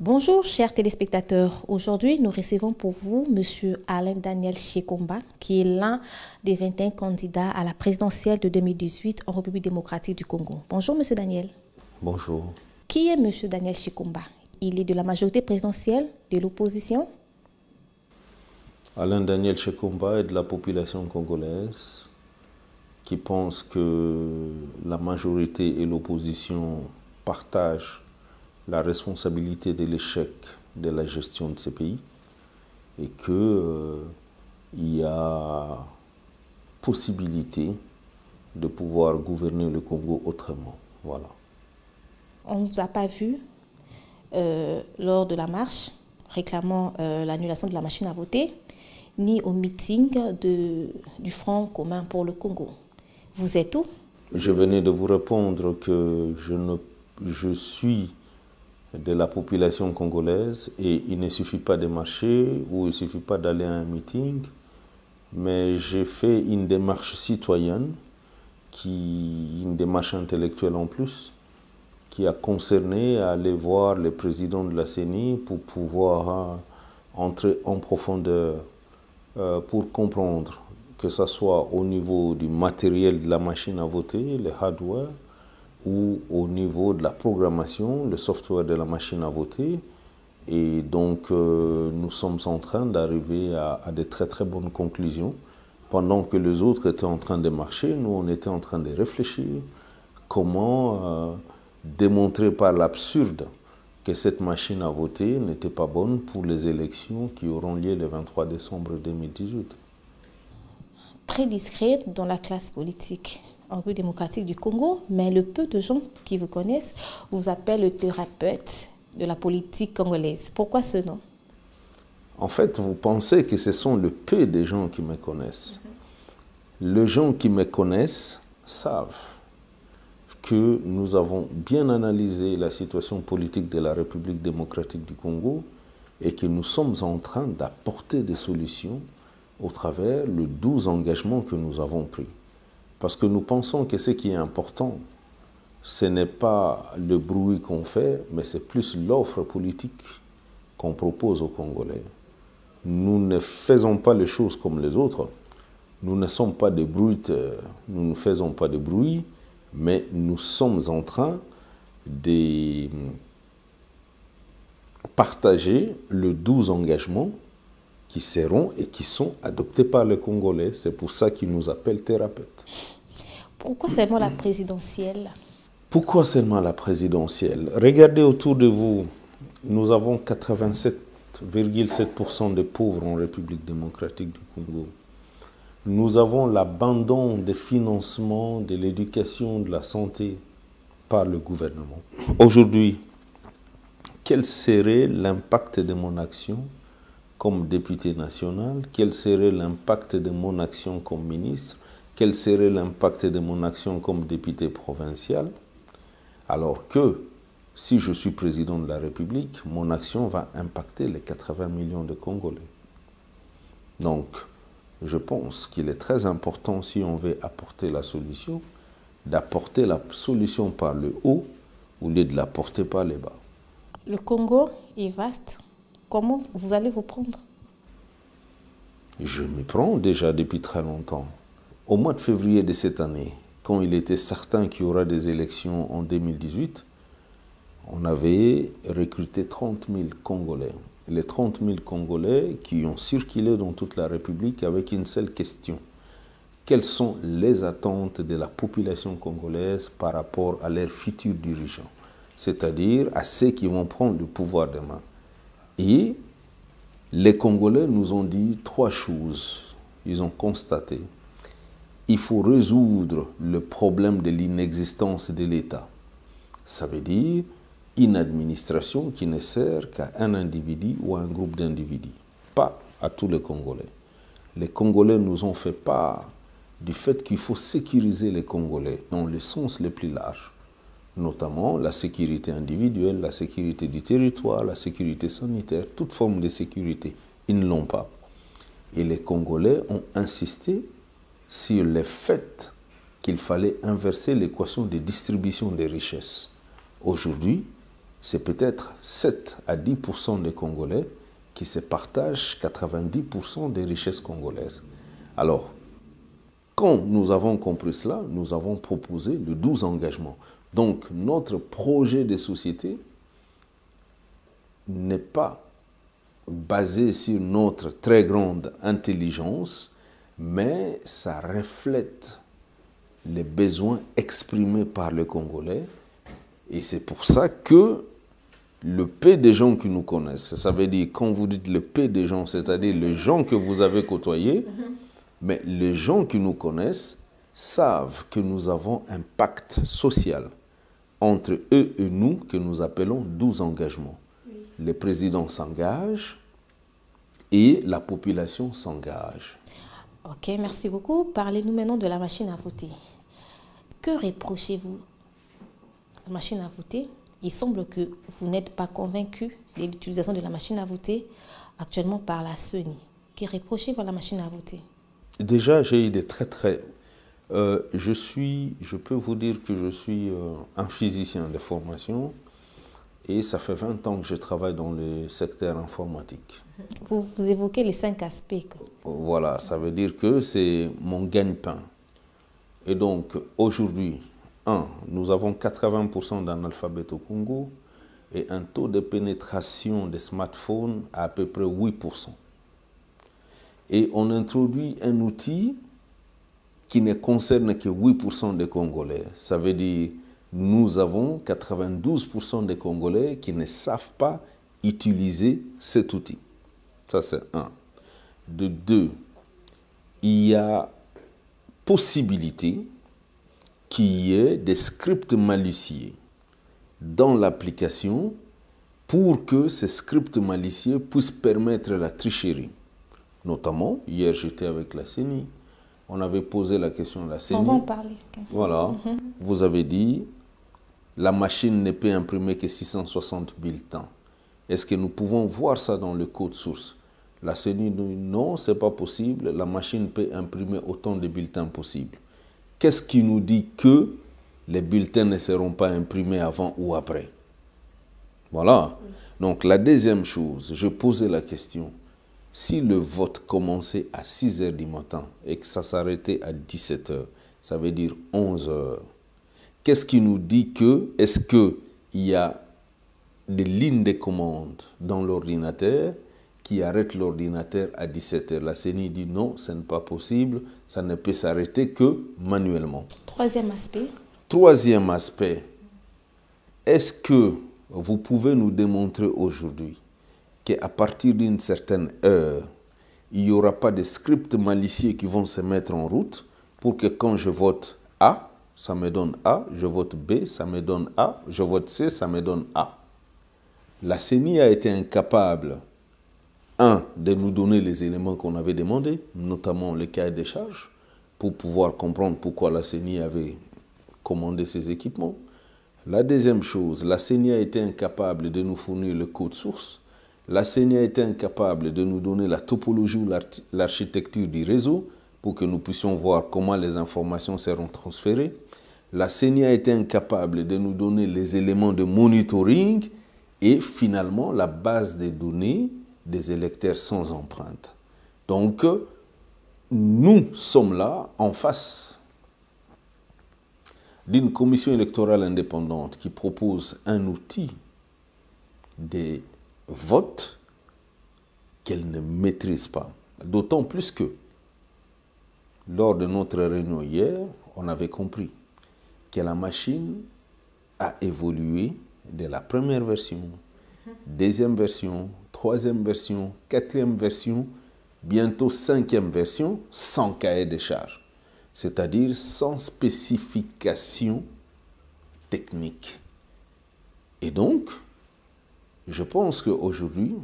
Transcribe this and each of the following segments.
Bonjour chers téléspectateurs, aujourd'hui nous recevons pour vous M. Alain Daniel Chikomba qui est l'un des 21 candidats à la présidentielle de 2018 en République démocratique du Congo. Bonjour M. Daniel. Bonjour. Qui est M. Daniel Chikomba? Il est de la majorité présidentielle, de l'opposition? Alain Daniel Chikomba est de la population congolaise qui pense que la majorité et l'opposition partagent la responsabilité de l'échec de la gestion de ces pays et qu'il y a possibilité de pouvoir gouverner le Congo autrement. Voilà. On ne vous a pas vu lors de la marche réclamant l'annulation de la machine à voter, ni au meeting du Front commun pour le Congo. Vous êtes où? Je venais de vous répondre que je suis de la population congolaise et il ne suffit pas de marcher ou il ne suffit pas d'aller à un meeting, mais j'ai fait une démarche citoyenne, une démarche intellectuelle en plus, qui a concerné aller voir le président de la CENI pour pouvoir entrer en profondeur pour comprendre que ce soit au niveau du matériel de la machine à voter, le hardware, ou au niveau de la programmation, le software de la machine à voter. Et donc, nous sommes en train d'arriver à de très très bonnes conclusions. Pendant que les autres étaient en train de marcher, nous, on était en train de réfléchir comment démontrer par l'absurde que cette machine à voter n'était pas bonne pour les élections qui auront lieu le 23 décembre 2018. Très discret dans la classe politique en République démocratique du Congo, mais le peu de gens qui vous connaissent vous appellent le thérapeute de la politique congolaise. Pourquoi ce nom? En fait, vous pensez que ce sont le peu de gens qui me connaissent. Les gens qui me connaissent savent que nous avons bien analysé la situation politique de la République démocratique du Congo et que nous sommes en train d'apporter des solutions au travers les 12 engagements que nous avons pris. Parce que nous pensons que ce qui est important, ce n'est pas le bruit qu'on fait, mais c'est plus l'offre politique qu'on propose aux Congolais. Nous ne faisons pas les choses comme les autres. Nous ne sommes pas des bruiteurs, nous ne faisons pas de bruit, mais nous sommes en train de partager les 12 engagements qui seront et qui sont adoptés par les Congolais. C'est pour ça qu'ils nous appellent thérapeutes. Pourquoi seulement la présidentielle? Pourquoi seulement la présidentielle? Regardez autour de vous, nous avons 87,7% de pauvres en République démocratique du Congo. Nous avons l'abandon des financements de l'éducation, de la santé par le gouvernement. Aujourd'hui, quel serait l'impact de mon action comme député national? Quel serait l'impact de mon action comme ministre? Quel serait l'impact de mon action comme député provincial? Alors que, si je suis président de la République, mon action va impacter les 80 millions de Congolais. Donc, je pense qu'il est très important, si on veut apporter la solution, d'apporter la solution par le haut au lieu de la porter par le bas. Le Congo est vaste. Comment vous allez vous prendre? Je m'y prends déjà depuis très longtemps. Au mois de février de cette année, quand il était certain qu'il y aura des élections en 2018, on avait recruté 30 000 Congolais. Les 30 000 Congolais qui ont circulé dans toute la République avec une seule question. Quelles sont les attentes de la population congolaise par rapport à leurs futurs dirigeants? C'est-à-dire à ceux qui vont prendre le pouvoir demain. Et les Congolais nous ont dit 3 choses. Ils ont constaté. Il faut résoudre le problème de l'inexistence de l'État. Ça veut dire une administration qui ne sert qu'à un individu ou à un groupe d'individus, pas à tous les Congolais. Les Congolais nous ont fait part du fait qu'il faut sécuriser les Congolais dans le sens le plus large, notamment la sécurité individuelle, la sécurité du territoire, la sécurité sanitaire, toute forme de sécurité. Ils ne l'ont pas. Et les Congolais ont insisté sur le fait qu'il fallait inverser l'équation de distribution des richesses. Aujourd'hui, c'est peut-être 7 à 10% des Congolais qui se partagent 90% des richesses congolaises. Alors, quand nous avons compris cela, nous avons proposé le 12 engagements. Donc, notre projet de société n'est pas basé sur notre très grande intelligence, mais ça reflète les besoins exprimés par les Congolais. Et c'est pour ça que le peu des gens qui nous connaissent, ça veut dire, quand vous dites le peu des gens, c'est-à-dire les gens que vous avez côtoyés, mais les gens qui nous connaissent savent que nous avons un pacte social entre eux et nous que nous appelons 12 engagements. Oui. Le président s'engage et la population s'engage. Ok, merci beaucoup. Parlez-nous maintenant de la machine à voter. Que reprochez-vous à la machine à voter? Il semble que vous n'êtes pas convaincu de l'utilisation de la machine à voter actuellement par la CENI. Que reprochez-vous à la machine à voter? Déjà, j'ai eu des je peux vous dire que je suis un physicien de formation et ça fait 20 ans que je travaille dans le secteur informatique. Vous évoquez les 5 aspects. Voilà, ça veut dire que c'est mon gagne-pain. Et donc, aujourd'hui, nous avons 80% d'analphabètes au Congo et un taux de pénétration des smartphones à peu près 8%. Et on introduit un outil qui ne concerne que 8% des Congolais. Ça veut dire nous avons 92% des Congolais qui ne savent pas utiliser cet outil. Ça, c'est un. De deux, il y a possibilité qu'il y ait des scripts malicieux dans l'application pour que ces scripts malicieux puissent permettre la tricherie. Notamment, hier j'étais avec la CENI, on avait posé la question à la CENI. On va en parler. Voilà, vous avez dit, la machine ne peut imprimer que 660 bulletins. Est-ce que nous pouvons voir ça dans le code source? La CENI dit non, ce n'est pas possible, la machine peut imprimer autant de bulletins possible. Qu'est-ce qui nous dit que les bulletins ne seront pas imprimés avant ou après? Voilà. Donc la deuxième chose, je posais la question. Si le vote commençait à 6 h du matin et que ça s'arrêtait à 17 h, ça veut dire 11 h. Qu'est-ce qui nous dit que, est-ce qu'il y a des lignes de commande dans l'ordinateur qui arrêtent l'ordinateur à 17 h? La CENI dit non, ce n'est pas possible, ça ne peut s'arrêter que manuellement. Troisième aspect. Troisième aspect, est-ce que vous pouvez nous démontrer aujourd'hui qu'à partir d'une certaine heure, il n'y aura pas de scripts malicieux qui vont se mettre en route pour que quand je vote A, ça me donne A, je vote B, ça me donne A, je vote C, ça me donne A. La CENI a été incapable, de nous donner les éléments qu'on avait demandés, notamment le cahier des charges, pour pouvoir comprendre pourquoi la CENI avait commandé ces équipements. La deuxième chose, la CENI a été incapable de nous fournir le code source. La CENI a été incapable de nous donner la topologie ou l'architecture du réseau pour que nous puissions voir comment les informations seront transférées. La CENI a été incapable de nous donner les éléments de monitoring et finalement la base des données des électeurs sans empreinte. Donc, nous sommes là en face d'une commission électorale indépendante qui propose un outil de vote qu'elle ne maîtrise pas. D'autant plus que, lors de notre réunion hier, on avait compris que la machine a évolué de la première version, deuxième version, troisième version, quatrième version, bientôt cinquième version, sans cahier de charge, c'est-à-dire sans spécification technique. Et donc, je pense qu'aujourd'hui,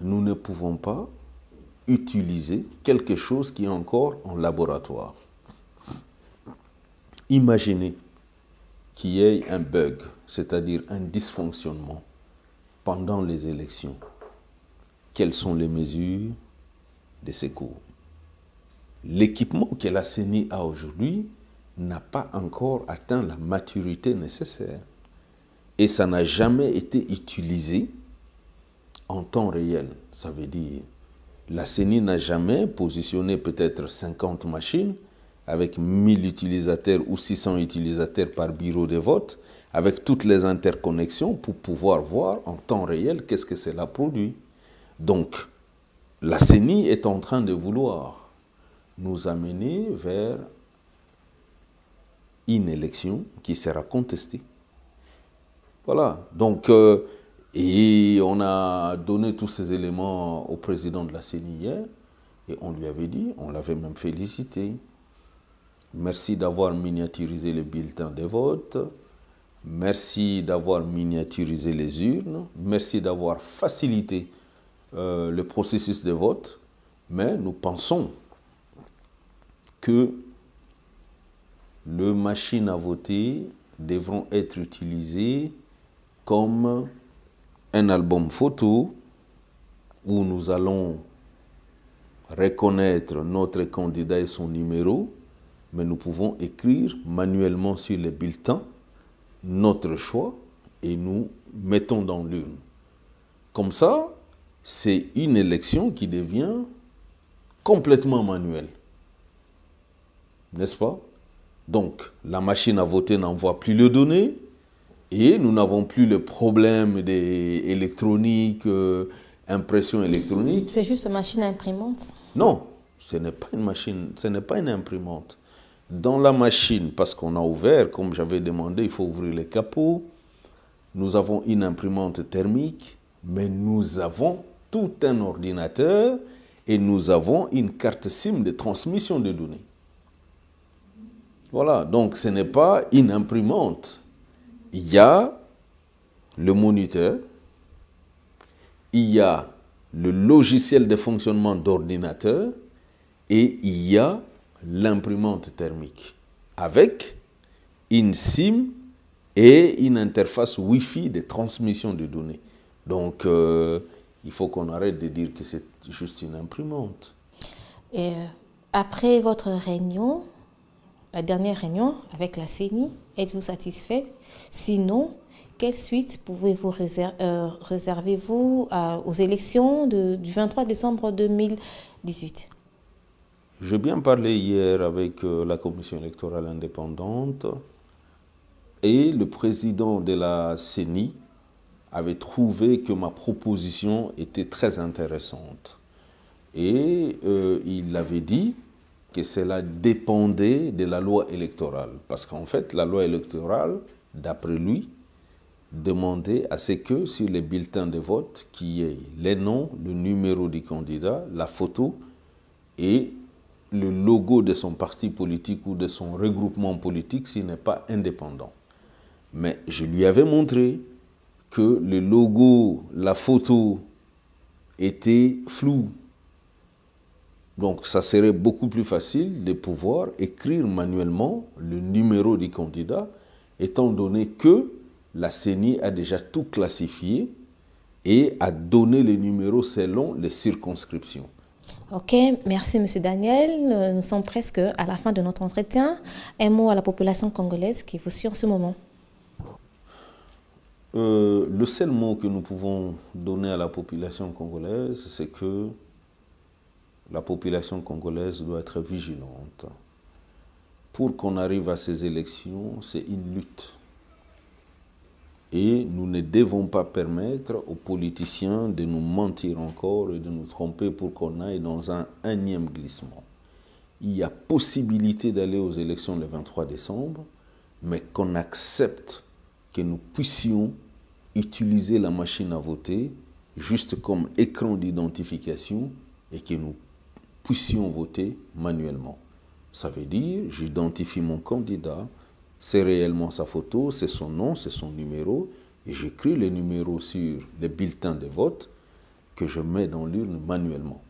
nous ne pouvons pas utiliser quelque chose qui est encore en laboratoire. Imaginez qu'il y ait un bug, c'est-à-dire un dysfonctionnement pendant les élections. Quelles sont les mesures de secours? L'équipement que la CENI a aujourd'hui n'a pas encore atteint la maturité nécessaire. et ça n'a jamais été utilisé en temps réel. Ça veut dire, la CENI n'a jamais positionné peut-être 50 machines avec 1000 utilisateurs ou 600 utilisateurs par bureau de vote, avec toutes les interconnexions pour pouvoir voir en temps réel qu'est-ce que cela produit. Donc, la CENI est en train de vouloir nous amener vers une élection qui sera contestée. Voilà. Donc, et on a donné tous ces éléments au président de la CENI hier, et on lui avait dit, on l'avait même félicité. Merci d'avoir miniaturisé les bulletins de vote. Merci d'avoir miniaturisé les urnes. Merci d'avoir facilité le processus de vote. Mais nous pensons que les machines à voter devront être utilisées comme un album photo où nous allons reconnaître notre candidat et son numéro, mais nous pouvons écrire manuellement sur les bulletins notre choix et nous mettons dans l'urne. Comme ça, c'est une élection qui devient complètement manuelle. N'est-ce pas? Donc, la machine à voter n'envoie plus les données et nous n'avons plus le problème des électroniques, impression électronique. C'est juste une machine imprimante? Non, ce n'est pas une machine, ce n'est pas une imprimante. Dans la machine, parce qu'on a ouvert, comme j'avais demandé, il faut ouvrir les capots. Nous avons une imprimante thermique, mais nous avons tout un ordinateur et nous avons une carte SIM de transmission de données. Voilà, donc ce n'est pas une imprimante. Il y a le moniteur, il y a le logiciel de fonctionnement d'ordinateur et il y a l'imprimante thermique avec une SIM et une interface Wi-Fi de transmission de données. Donc, il faut qu'on arrête de dire que c'est juste une imprimante. Et après votre réunion, la dernière réunion avec la CENI, êtes-vous satisfait? Sinon, quelle suite pouvez-vous réservez-vous aux élections du 23 décembre 2018? J'ai bien parlé hier avec la commission électorale indépendante et le président de la CENI avait trouvé que ma proposition était très intéressante. Et il avait dit que cela dépendait de la loi électorale. Parce qu'en fait, la loi électorale, d'après lui, demandait à ce que sur les bulletins de vote, qu'il y ait les noms, le numéro du candidat, la photo et le logo de son parti politique ou de son regroupement politique s'il n'est pas indépendant. Mais je lui avais montré que le logo, la photo était flou. Donc ça serait beaucoup plus facile de pouvoir écrire manuellement le numéro du candidat, étant donné que la CENI a déjà tout classifié et a donné les numéros selon les circonscriptions. Ok, merci M. Daniel. Nous sommes presque à la fin de notre entretien. Un mot à la population congolaise qui vous suit en ce moment. Le seul mot que nous pouvons donner à la population congolaise, c'est que la population congolaise doit être vigilante. Pour qu'on arrive à ces élections, c'est une lutte. Et nous ne devons pas permettre aux politiciens de nous mentir encore et de nous tromper pour qu'on aille dans un énième glissement. Il y a possibilité d'aller aux élections le 23 décembre, mais qu'on accepte que nous puissions utiliser la machine à voter juste comme écran d'identification et que nous puissions voter manuellement. Ça veut dire, j'identifie mon candidat, c'est réellement sa photo, c'est son nom, c'est son numéro, et j'écris le numéro sur les bulletins de vote que je mets dans l'urne manuellement.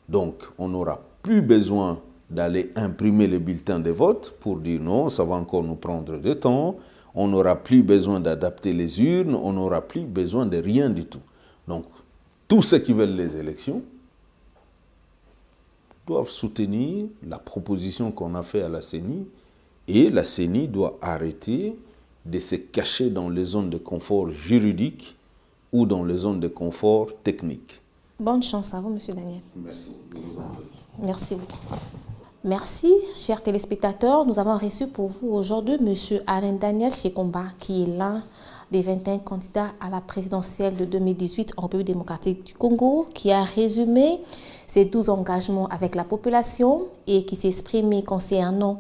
Donc, on n'aura plus besoin d'aller imprimer les bulletins de vote pour dire non, ça va encore nous prendre du temps, on n'aura plus besoin d'adapter les urnes, on n'aura plus besoin de rien du tout. Donc, tous ceux qui veulent les élections doivent soutenir la proposition qu'on a faite à la CENI et la CENI doit arrêter de se cacher dans les zones de confort juridique ou dans les zones de confort technique. Bonne chance à vous, M. Daniel. Merci. Merci beaucoup. Merci, chers téléspectateurs. Nous avons reçu pour vous aujourd'hui M. Alain Daniel Shekomba, qui est l'un des 21 candidats à la présidentielle de 2018 en République démocratique du Congo, qui a résumé ses 12 engagements avec la population et qui s'est exprimé concernant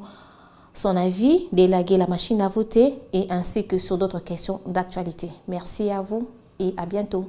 son avis d'élaguer la machine à voter et ainsi que sur d'autres questions d'actualité. Merci à vous et à bientôt.